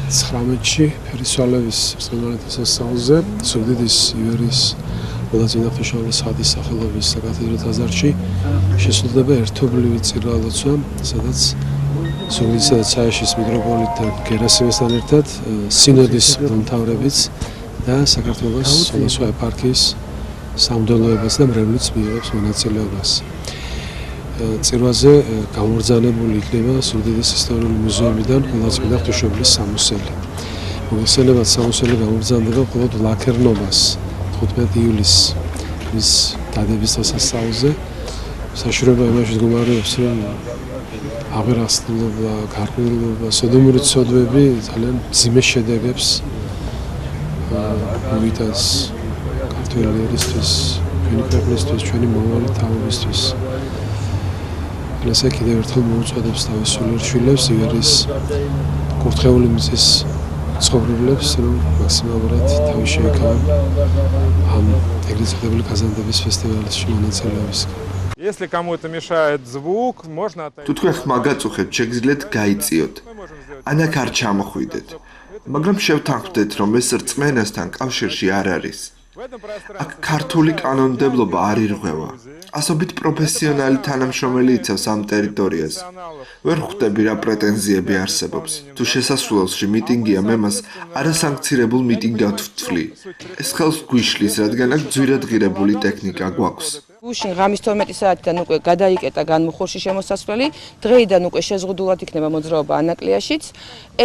2019-ში ფერისვალევის ბრწყინვალეთა სასწაულზე ზუგდიდის ივერის ყველაზე ნახეშალის ხატის სახელობის საკათედრო ტაძარში შესრულდება ერთობლივი წირვა-ლოცვა, სადაც ზუგდიდისა და ცაიშის მიტროპოლიტ გერასიმესთან ერთად სინოდის მთავრებიც და საქართველოს სხვადასხვა ეპარქიის სამღვდელოებაც და მრევლიც მიიღებს მონაწილეობას. წირვაზე გამორზანებული იქნება ზუგდიდის ისტორიული მუზეუმიდან ყველაწმინდა ღვთისმშობლის სამოსელი. მოგესალმებით, სამოსელი გამორზანდება მხოლოდ ლაქერნობას 15 ივლისს მის დადების დღესასწაულზე. საშუალება იმაში მდგომარეობს, რომ აღერასრულობა, გარკვეულობა, სოდომური ცოდვები ძალიან მძიმე შედეგებს მოვიტანს ქართველი ერისთვის, ჩვენი ქვეყნისთვის, ჩვენი მომავალი თაობისთვის. ესე კიდევ ერთხელ მოუწოდებს თავის სულიერ შვილებს ივერის კურთხეული მიწის ცხოვრებლებს, რომ მაქსიმალურად თავი შეეკავონ ამ ეგრეთ წოდებული კაზანდების ფესტივალში მონაწილეობისგან. Если кому-то мешает звук, можно отойти. თუ თქვენ ხმა გაწუხებთ, შეგიძლიათ გაიწიოთ. ან აქ არ ჩამოხვიდეთ. მაგრამ შევთანხმდეთ, რომ ეს რწმენასთან კავშირში არ არის. აქ ქართული კანონმდებლობა არ ირღვევა. ასობით პროფესიონალი თანამშრომელი იცავს ამ ტერიტორიას. ვერ ხვდები რა პრეტენზიები არსებობს. თუ შესასვლელში მიტინგია, მე მას არასანქცირებულ მიტინგად ვთვლი. ეს ხელს გვიშლის, რადგან აქ ძვირადღირებული ტექნიკა გვაქვს. გუშინ ღამის 12 საათიდან უკვე გადაიკეტა განმუხურში შემოსასვლელი, დღეიდან უკვე შეზღუდულად იქნება მოძრაობა ანაკლიაშიც.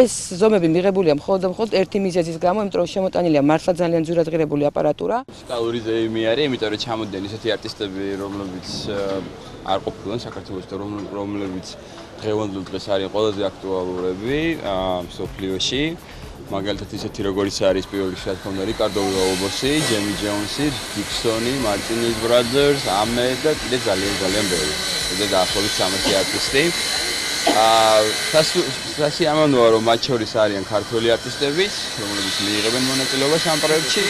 ეს ზომები მიღებულია მხოლოდ ერთი მიზეზის გამო, იმიტომ რომ შემოტანილია მართლა ძალიან ძვირადღირებული აპარატურა. მუსიკალური ზეიმი არის, იმიტომ რომ ჩამოდნენ ისეთი არტისტები, რომლებიც არ ყოფილან საქართველოს და რომლებიც დღევანდელ დღეს არის ყველაზე აქტუალურები მსოფლიოში. მაგალითად ისეთი როგორიც არის პირველ რიგში რა თქმა უნდა რიკარდო ვილაუბოსი, ჯემი ჯონსი, დიქსონი, მარტინეს ბრაძერს, ამე და კიდე ძალიან ბევრი. კიდე დაახლოებით 300 არტისტი. სასიამოვნოა რომ მათ შორის არიან ქართველი არტისტებიც, რომლებიც მიიღებენ მონაწილეობას ამ პროექტში.